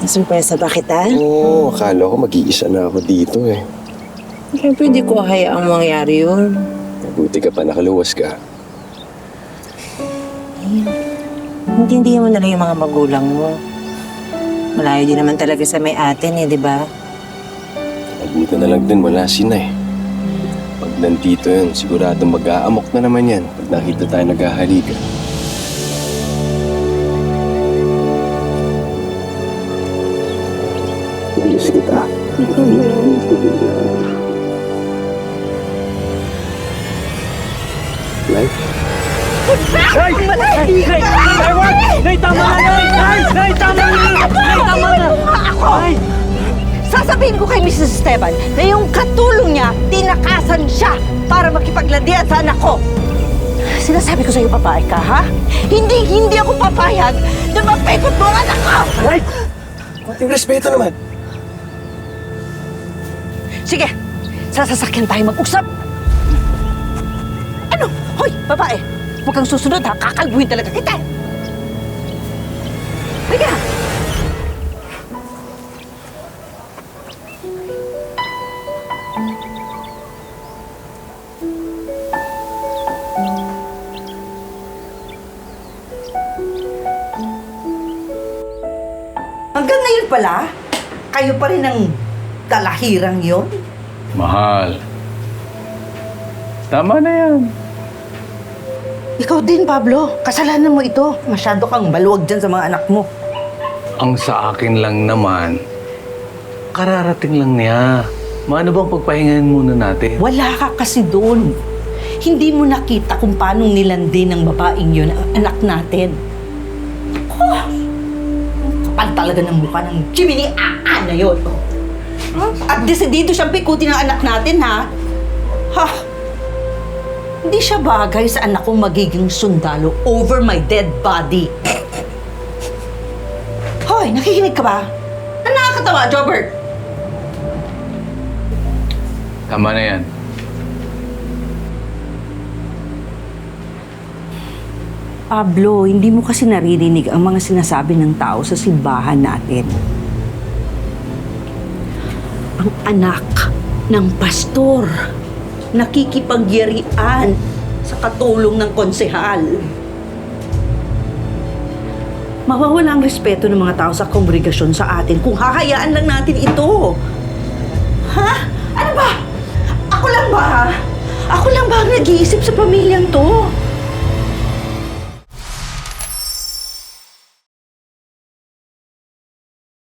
Surpresa ba kita? Oo, akala ko mag-iisa na ako dito eh. Siyempre, di ko hayaang mangyari yun. Mabuti ka pa, nakaluwas ka. Hindi mo na lang yung mga magulang mo. Malayo din naman talaga sa may atin eh, di ba? Mabuti na lang din, wala sina eh. Pag nandito yun, siguradong mag-aamok na naman yan pag nakita tayo naghahalikan. Bilis kita. Like? Nay! Nay, tama na! Nay, tama na! Nay, tama na! Nay! Sasabihin ko kay Mrs. Esteban na yung katulong niya, tinakasan siya para makipaglandian sa anak ko. Sinasabi ko sa'yo, babae ka, ha? Hindi ako papayag na mapikot mo ang anak ko! Nay! Konting respeto naman. Sige, sa sasakyan tayo mag-usap. Ano? Hoy, babae! Huwag kang susunod, ha? Kakalbuhin talaga kita! Halika! Hanggang ngayon pala, kayo pa rin ang talahirang yon. Mahal. Tama na yan. Ikaw din, Pablo. Kasalanan mo ito. Masyado kang maluwag dyan sa mga anak mo. Ang sa akin lang naman, kararating lang niya. Maano bang pagpahingahin muna natin? Wala ka kasi doon. Hindi mo nakita kung paano nilandi ng babaeng yun ang anak natin. Oh, kapal talaga ng mukha ng Jiminy na yun. At desidido siyang pikutin ang anak natin, ha? Ha? Hindi siya bagay sa anak kong magiging sundalo over my dead body. Hoy, nakikinig ka ba? Ano nakakatawa, Jobert? Tama na yan. Pablo, hindi mo kasi naririnig ang mga sinasabi ng tao sa simbahan natin. Ang anak ng pastor, nakikipagyarian sa katulong ng konsehal. Mawawala ang respeto ng mga tao sa kongregasyon sa atin kung hahayaan lang natin ito. Ha? Ano ba? Ako lang ba? Ako lang ba ang nag-iisip sa pamilyang to?